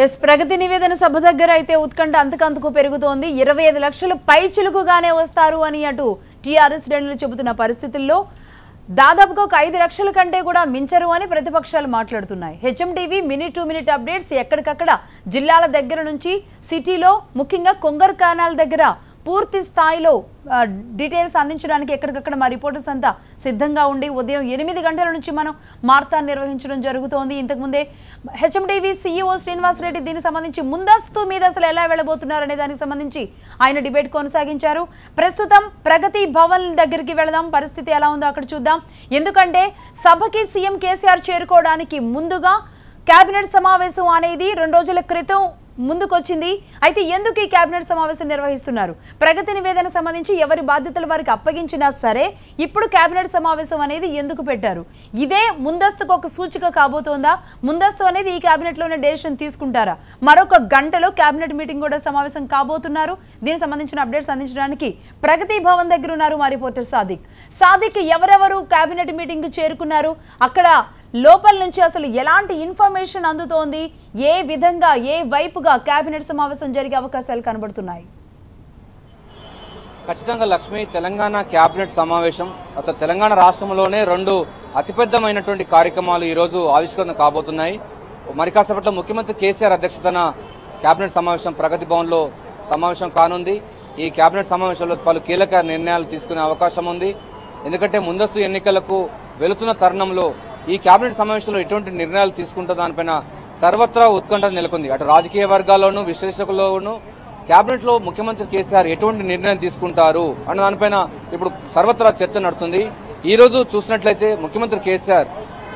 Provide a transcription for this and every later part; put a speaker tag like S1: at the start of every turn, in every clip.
S1: Yes ప్రగతి నివేదన సభ దగ్గర అయితే ఉత్కంఠ అంతకంతకు పెరుగుతోంది. 25 లక్షలు పైచిలుకుగానే వస్తారు అని అటు టీఆర్ఎస్ శ్రేణులు చెబుతున్న పరిస్థితుల్లో దాదాపుగా ఒక 5 లక్షల కంటే కూడా మించరు అని ప్రతిపక్షాలు మాట్లాడుతున్నాయి. HMTV minute to minute updates ఎక్కడికక్కడ జిల్లాల దగ్గర నుంచి సిటీలో ముఖ్యంగా కొంగర్ కానాల్ దగ్గర పూర్తి స్థాయిలో డీటెయిల్స్ అందించడానికి ఎక్కడికక్కడ మా రిపోర్టర్స్ అంతా సిద్ధంగా ఉండి ఉదయం 8 గంటల నుంచి మనం మార్తాన్ని నిర్వహించడం జరుగుతోంది. ఇంతకుముందే హెచ్ఎంటీవీ సీఈఓ శ్రీనివాస్ రెడ్డి దీనికి సంబంధించి ముందస్తు మీద అసలు ఎలా వెళ్ళబోతున్నారు అనే దానికి సంబంధించి ఆయన డిబేట్ కొనసాగించారు. ప్రస్తుతం ప్రగతి భవన్ దగ్గరికి వెళదాం, పరిస్థితి ఎలా ఉందో అక్కడ చూద్దాం. ఎందుకంటే సభకి సీఎం కేసీఆర్ చేరుకోవడానికి ముందుగా కేబినెట్ సమావేశం అనేది 2 రోజుల క్రితం ముందుకొచ్చింది. అయితే ఎందుకు ఈ కేబినెట్ సమావేశం నిర్వహిస్తున్నారు? ప్రగతి నివేదన సంబంధించి ఎవరి బాధ్యతలు వారికి అప్పగించినా సరే ఇప్పుడు కేబినెట్ సమావేశం అనేది ఎందుకు పెట్టారు? ఇదే ముందస్తుకు ఒక సూచిక కాబోతోందా? ముందస్తు అనేది ఈ కేబినెట్ లోనే డెసిషన్ తీసుకుంటారా? మరొక గంటలో కేబినెట్ మీటింగ్ కూడా సమావేశం కాబోతున్నారు. దీనికి సంబంధించిన అప్డేట్స్ అందించడానికి ప్రగతి భవన్ దగ్గర ఉన్నారు మా రిపోర్టర్ సాదిక్. ఎవరెవరు కేబినెట్ మీటింగ్ చేరుకున్నారు? అక్కడ లోపల నుంచి అసలు ఎలాంటి ఇన్ఫర్మేషన్ అందుతోంది? ఏ విధంగా ఏ వైపుగా కేబినెట్ సమావేశం జరిగే అవకాశాలు కనబడుతున్నాయి?
S2: ఖచ్చితంగా లక్ష్మి, తెలంగాణ కేబినెట్ సమావేశం అసలు తెలంగాణ రాష్ట్రంలోనే 2 అతిపెద్దమైనటువంటి కార్యక్రమాలు ఈరోజు ఆవిష్కరణ కాబోతున్నాయి. మరి కాసేపట్లో ముఖ్యమంత్రి కేసీఆర్ అధ్యక్షతన కేబినెట్ సమావేశం ప్రగతి భవన్లో సమావేశం కానుంది. ఈ కేబినెట్ సమావేశంలో పలు కీలక నిర్ణయాలు తీసుకునే అవకాశం ఉంది. ఎందుకంటే ముందస్తు ఎన్నికలకు వెళుతున్న తరుణంలో ఈ కేబినెట్ సమావేశంలో ఎటువంటి నిర్ణయాలు తీసుకుంటో దానిపైన సర్వత్రా ఉత్కంఠ నెలకొంది. అటు రాజకీయ వర్గాల్లోనూ విశ్లేషకుల్లోనూ కేబినెట్లో ముఖ్యమంత్రి కేసీఆర్ ఎటువంటి నిర్ణయం తీసుకుంటారు అన్న దానిపైన ఇప్పుడు సర్వత్రా చర్చ నడుతుంది. ఈ రోజు చూసినట్లయితే ముఖ్యమంత్రి కేసీఆర్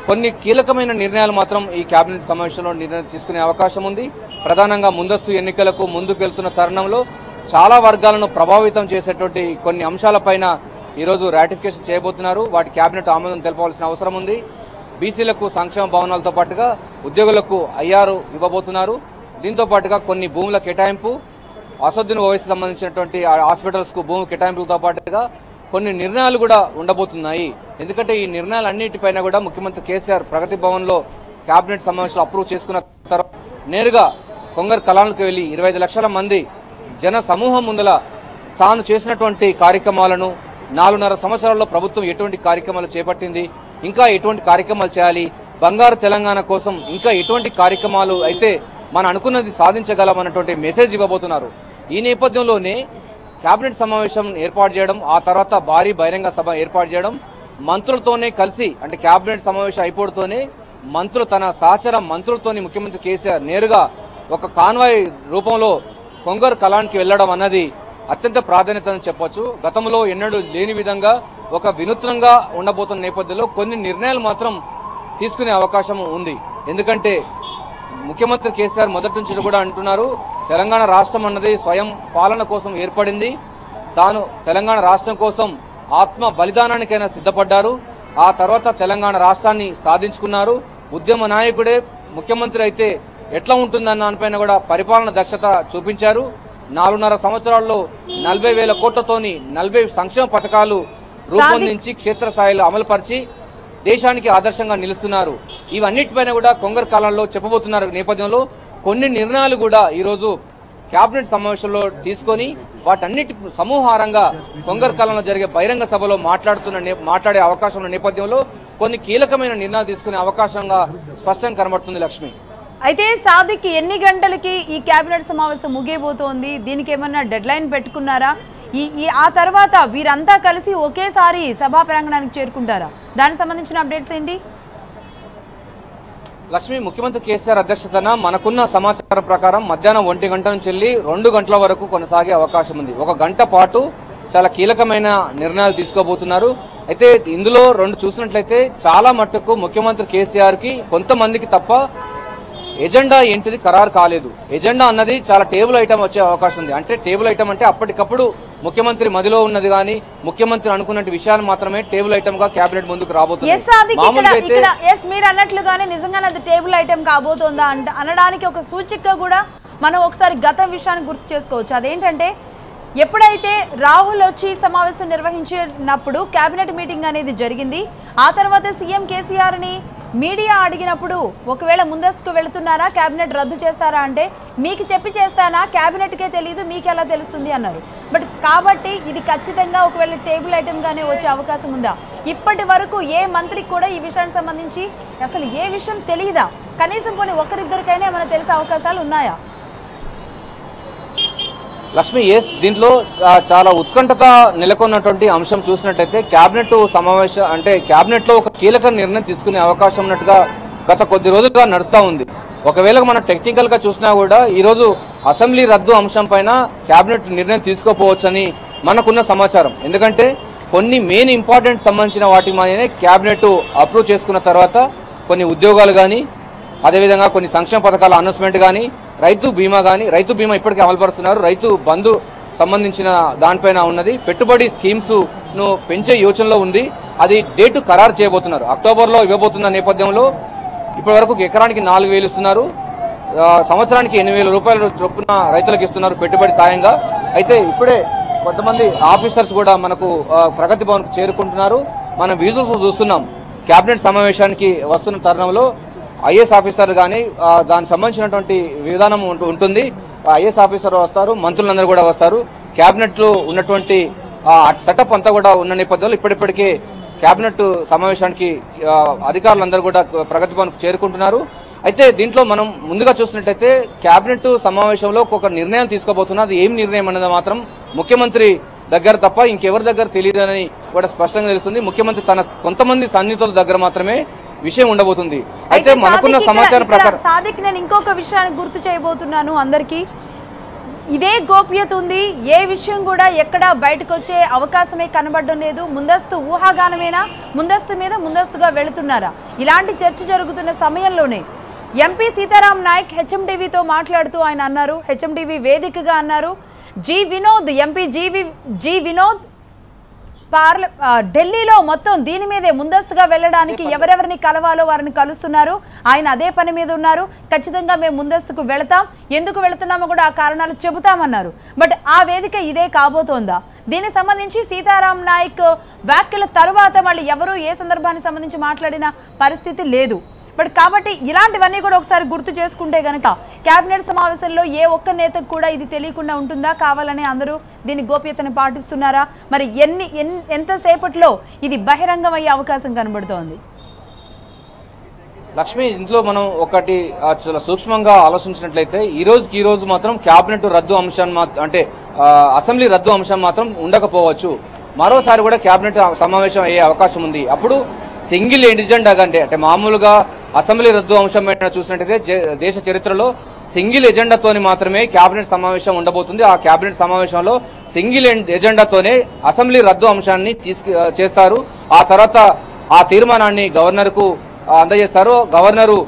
S2: కొన్ని కీలకమైన నిర్ణయాలు మాత్రం ఈ కేబినెట్ సమావేశంలో నిర్ణయం తీసుకునే అవకాశం ఉంది. ప్రధానంగా ముందస్తు ఎన్నికలకు ముందుకు వెళ్తున్న తరుణంలో చాలా వర్గాలను ప్రభావితం చేసేటువంటి కొన్ని అంశాలపైన ఈరోజు రాటిఫికేషన్ చేయబోతున్నారు. వాటి కేబినెట్ ఆమోదం తెలపవలసిన అవసరం ఉంది. బీసీలకు సంక్షేమ భవనాలతో పాటుగా ఉద్యోగులకు ఐఆర్ ఇవ్వబోతున్నారు. దీంతో పాటుగా కొన్ని భూముల కేటాయింపు, అసదుద్దీన్ ఓవైసీ సంబంధించినటువంటి హాస్పిటల్స్కు భూమి కేటాయింపులతో పాటుగా కొన్ని నిర్ణయాలు కూడా ఉండబోతున్నాయి. ఎందుకంటే ఈ నిర్ణయాలన్నిటిపైన కూడా ముఖ్యమంత్రి కేసీఆర్ ప్రగతి భవన్లో కేబినెట్ సమావేశంలో అప్రూవ్ చేసుకున్న తర్వాత నేరుగా కొంగర్ కలాన్కు వెళ్ళి 25 లక్షల మంది జన సమూహం ముందల తాను చేసినటువంటి కార్యక్రమాలను 4.5 సంవత్సరాల్లో ప్రభుత్వం ఎటువంటి కార్యక్రమాలు చేపట్టింది, ఇంకా ఎటువంటి కార్యక్రమాలు చేయాలి, బంగారు తెలంగాణ కోసం ఇంకా ఎటువంటి కార్యక్రమాలు అయితే మనం అనుకున్నది సాధించగలమన్నటువంటి మెసేజ్ ఇవ్వబోతున్నారు. ఈ నేపథ్యంలోనే కేబినెట్ సమావేశం ఏర్పాటు చేయడం, ఆ తర్వాత భారీ బహిరంగ సభ ఏర్పాటు చేయడం, మంత్రులతోనే కలిసి అంటే కేబినెట్ సమావేశం అయిపోవడంతోనే మంత్రులు తన సహచర మంత్రులతోని ముఖ్యమంత్రి కేసీఆర్ నేరుగా ఒక కాన్వాయ్ రూపంలో కొంగర్ కలాన్కి వెళ్ళడం అన్నది అత్యంత ప్రాధాన్యతని చెప్పొచ్చు. గతంలో ఎన్నడూ లేని విధంగా ఒక వినూత్నంగా ఉండబోతున్న నేపథ్యంలో కొన్ని నిర్ణయాలు మాత్రం తీసుకునే అవకాశం ఉంది. ఎందుకంటే ముఖ్యమంత్రి కేసీఆర్ మొదటి నుంచి కూడా అంటున్నారు, తెలంగాణ రాష్ట్రం అన్నది స్వయం పాలన కోసం ఏర్పడింది. తాను తెలంగాణ రాష్ట్రం కోసం ఆత్మ బలిదానానికైనా సిద్ధపడ్డారు. ఆ తర్వాత తెలంగాణ రాష్ట్రాన్ని సాధించుకున్నారు. ఉద్యమ నాయకుడే ముఖ్యమంత్రి అయితే ఎట్లా ఉంటుందన్న దానిపైన కూడా పరిపాలన దక్షత చూపించారు. 4.5 సంవత్సరాల్లో 40,000 కోట్లతోని 40 సంక్షేమ పథకాలు రూపొందించి క్షేత్రస్థాయిలో అమలుపరిచి దేశానికి ఆదర్శంగా నిలుస్తున్నారు. ఇవన్నిటిపైన కూడా కొంగర్ కాలంలో చెప్పబోతున్నారు. నేపథ్యంలో కొన్ని నిర్ణయాలు కూడా ఈరోజు కేబినెట్ సమావేశంలో తీసుకొని వాటన్నిటి సమూహారంగా కొంగర్ కాలంలో జరిగే బహిరంగ సభలో మాట్లాడే అవకాశం ఉన్న నేపథ్యంలో కొన్ని కీలకమైన నిర్ణయాలు తీసుకునే అవకాశంగా స్పష్టంగా కనబడుతుంది. లక్ష్మి,
S1: అయితే సాదిక్ ఎన్ని గంటలకి ఈ కేబినెట్ సమావేశం ముగియబోతోంది? దీనికి ఏమన్నా డెడ్ లైన్ పెట్టుకున్నారా? ఆ తర్వాత వీరంతా కలిసి ఒకేసారి సభా ప్రాంగణానికి చేరుకుంటారా? దానికి సంబంధించిన అప్డేట్స్ ఏంటి?
S2: లక్ష్మి, ముఖ్యమంత్రి కేసీఆర్ అధ్యక్షతన మనకున్న సమాచారం ప్రకారం మధ్యాహ్నం 1 గంట నుంచి వెళ్ళి 2 గంటల వరకు కొనసాగే అవకాశం ఉంది. 1 గంట పాటు చాలా కీలకమైన నిర్ణయాలు తీసుకోబోతున్నారు. అయితే ఇందులో 2 చూసినట్లయితే చాలా మట్టుకు ముఖ్యమంత్రి కేసీఆర్కి కొంతమందికి తప్ప ఎజెండా ఏంటిది ఖరారు కాలేదు. ఎజెండా అన్నది చాలా టేబుల్ ఐటమ్ వచ్చే అవకాశం ఉంది. అంటే టేబుల్ ఐటమ్ అంటే అప్పటికప్పుడు ముఖ్యమంత్రి మదిలో ఉన్నది కానీ ముఖ్యమంత్రి అనుకున్న విషయాలు మాత్రమే టేబుల్ ఐటమ్ గా కేబినెట్ ముందుకు రాబోతుంది.
S1: మీరు అన్నట్లుగానే నిజంగానే అది టేబుల్ ఐటమ్ కాబోతోందా అనడానికి ఒక సూచిక కూడా మనం ఒకసారి గత విషయాన్ని గుర్తు చేసుకోవచ్చు. అదేంటంటే ఎప్పుడైతే రాహుల్ వచ్చి సమావేశం నిర్వహించినప్పుడు కేబినెట్ మీటింగ్ అనేది జరిగింది. ఆ తర్వాత సీఎం కేసీఆర్ ని మీడియా అడిగినప్పుడు ఒకవేళ ముందస్తుకు వెళుతున్నారా, కేబినెట్ రద్దు చేస్తారా అంటే మీకు చెప్పి చేస్తానా, కేబినెట్కే తెలియదు మీకు ఎలా తెలుస్తుంది అన్నారు. బట్ కాబట్టి ఇది ఖచ్చితంగా ఒకవేళ టేబుల్ ఐటెంగానే వచ్చే అవకాశం ఉందా? ఇప్పటి వరకు ఏ మంత్రికి కూడా ఈ విషయానికి సంబంధించి అసలు ఏ విషయం తెలియదా? కనీసం కొన్ని ఒకరిద్దరికైనా ఏమైనా తెలిసే అవకాశాలు ఉన్నాయా?
S2: లక్ష్మి, దీంట్లో చాలా ఉత్కంఠత నెలకొన్నటువంటి అంశం చూసినట్టయితే కేబినెట్ సమావేశం అంటే కేబినెట్ లో ఒక కీలక నిర్ణయం తీసుకునే అవకాశం ఉన్నట్టుగా గత కొద్ది రోజులుగా నడుస్తూ ఉంది. ఒకవేళ మనం టెక్నికల్ గా చూసినా కూడా ఈ రోజు అసెంబ్లీ రద్దు అంశం పైన కేబినెట్ నిర్ణయం తీసుకోపోవచ్చని మనకున్న సమాచారం. ఎందుకంటే కొన్ని మెయిన్ ఇంపార్టెంట్ సంబంధించిన వాటి మీదనే కేబినెట్ అప్రూవ్ చేసుకున్న తర్వాత కొన్ని ఉద్యోగాలు కానీ, అదేవిధంగా కొన్ని సంక్షేమ పథకాల అనౌన్స్మెంట్ కానీ, రైతు బీమా కానీ, రైతు బీమా ఇప్పటికే అమలుపరుస్తున్నారు, రైతు బంధు సంబంధించిన దానిపైన ఉన్నది, పెట్టుబడి స్కీమ్స్ ను పెంచే యోచనలో ఉంది. అది డేటు ఖరారు చేయబోతున్నారు, అక్టోబర్లో ఇవ్వబోతున్న నేపథ్యంలో ఇప్పటి వరకు ఎకరానికి 4,000 ఇస్తున్నారు, సంవత్సరానికి 8,000 రూపాయల చొప్పున రైతులకు ఇస్తున్నారు పెట్టుబడి సాయంగా. అయితే ఇప్పుడే కొంతమంది ఆఫీసర్స్ కూడా మనకు ప్రగతి భవన్కు చేరుకుంటున్నారు. మనం విజువల్స్ చూస్తున్నాం. కేబినెట్ సమావేశానికి వస్తున్న తరుణంలో ఐఏఎస్ ఆఫీసర్ కానీ దానికి సంబంధించినటువంటి విధానం ఉంటుంది. ఐఏఎస్ ఆఫీసర్ వస్తారు, మంత్రులందరూ కూడా వస్తారు. కేబినెట్లో ఉన్నటువంటి సెటప్ అంతా కూడా ఉన్న నేపథ్యంలో ఇప్పటికే కేబినెట్ సమావేశానికి అధికారులందరూ కూడా ప్రగతి భవన్కు చేరుకుంటున్నారు. అయితే దీంట్లో మనం ముందుగా చూసినట్టయితే కేబినెట్ సమావేశంలో ఒక నిర్ణయం తీసుకోబోతున్నా, అది ఏం నిర్ణయం అన్నది మాత్రం ముఖ్యమంత్రి దగ్గర తప్ప ఇంకెవరి దగ్గర తెలియదని కూడా స్పష్టంగా తెలుస్తుంది. ముఖ్యమంత్రి తన కొంతమంది సన్నిహితుల దగ్గర మాత్రమే విషయం ఉండబోతుంది. అయితే మనకున్న సమాచారం ప్రకారం
S1: సాదిక్, నేను ఇంకొక విషయాన్ని గుర్తు చేయబోతున్నాను అందరికీ. ఇదే గోప్యత ఉంది, ఏ విషయం కూడా ఎక్కడ బయటకు వచ్చే అవకాశమే కనబడడం లేదు. ముందస్తు ఊహాగానమేనా, ముందస్తు మీద ముందస్తుగా వెళుతున్నారా? ఇలాంటి చర్చ జరుగుతున్న సమయంలోనే ఎంపీ సీతారాం నాయక్ హెచ్ఎండివితో మాట్లాడుతూ ఆయన అన్నారు, హెచ్ఎండివి వేదికగా అన్నారు, ఎంపీ జి వినోద్ ఢిల్లీలో మొత్తం దీని మీదే ముందస్తుగా వెళ్ళడానికి ఎవరెవరిని కలవాలో వారిని కలుస్తున్నారు. ఆయన అదే పని మీద ఉన్నారు. ఖచ్చితంగా మేము ముందస్తుకు వెళతాం, ఎందుకు వెళుతున్నామో కూడా ఆ కారణాలు చెబుతామన్నారు. బట్ ఆ వేదిక ఇదే కాబోతోందా? దీనికి సంబంధించి సీతారాం నాయక్ వ్యాఖ్యల తరువాత మళ్ళీ ఎవరు ఏ సందర్భానికి సంబంధించి మాట్లాడిన పరిస్థితి లేదు. బట్ కాబట్టి ఇలాంటివన్నీ కూడా ఒకసారి గుర్తు చేసుకుంటే గనక కేబినెట్ సమావేశంలో ఏ ఒక్క నేతకు కూడా ఇది తెలియకుండా ఉంటుందా? కావాలని అందరూ దీని గోప్యతను పాటిస్తున్నారా? మరి ఎంతసేపట్లో ఇది బహిరంగం అయ్యే అవకాశం కనబడుతోంది?
S2: లక్ష్మి, ఇంట్లో మనం ఒకటి చాలా సూక్ష్మంగా ఆలోచించినట్లయితే ఈ రోజు మాత్రం కేబినెట్ రద్దు అంశం అంటే అసెంబ్లీ రద్దు అంశం మాత్రం ఉండకపోవచ్చు. మరోసారి కూడా కేబినెట్ సమావేశం అయ్యే అవకాశం ఉంది. అప్పుడు సింగిల్ ఎజెండా అంటే మామూలుగా అసెంబ్లీ రద్దు అంశం చూసినట్టయితే దేశ చరిత్రలో సింగిల్ ఎజెండాతోని మాత్రమే కేబినెట్ సమావేశం ఉండబోతుంది. ఆ కేబినెట్ సమావేశంలో సింగిల్ ఎజెండాతోనే అసెంబ్లీ రద్దు అంశాన్ని చేస్తారు. ఆ తర్వాత ఆ తీర్మానాన్ని గవర్నర్కు అందజేస్తారు, గవర్నరు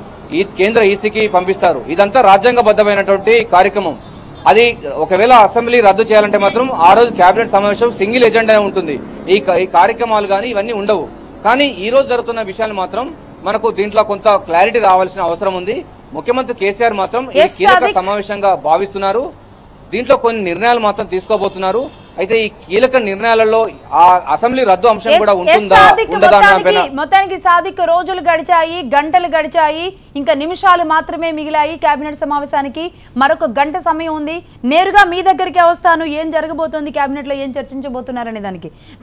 S2: కేంద్ర ఈసీకి పంపిస్తారు. ఇదంతా రాజ్యాంగబద్ధమైనటువంటి కార్యక్రమం. అది ఒకవేళ అసెంబ్లీ రద్దు చేయాలంటే మాత్రం ఆ రోజు కేబినెట్ సమావేశం సింగిల్ ఎజెండా ఉంటుంది. ఈ కార్యక్రమాలు కానీ ఇవన్నీ ఉండవు. కానీ ఈ రోజు జరుగుతున్న విషయాలు మాత్రం మనకు దీంట్లో కొంత క్లారిటీ రావాల్సిన అవసరం ఉంది. ముఖ్యమంత్రి కేసీఆర్ మాత్రం ఈ కీలక సమావేశంగా భావిస్తున్నారు. దీంట్లో కొన్ని నిర్ణయాలు మాత్రం తీసుకోబోతున్నారు. అయితే ఈ కీలక నిర్ణయాలలో ఆ అసెంబ్లీ రద్దు అంశం కూడా ఉంటుందా ఉండదా?
S1: మొత్తానికి సాదిక్ రోజులు గడిచాయి, గంటలు గడిచాయి, ఇంకా నిమిషాలు మాత్రమే మిగిలాయి కేబినెట్ సమావేశానికి. మరొక గంట సమయం ఉంది. నేరుగా మీ దగ్గరికి వస్తాను, ఏం జరగబోతోంది, కేబినెట్ లో ఏం చర్చించబోతున్నారనే దానికి.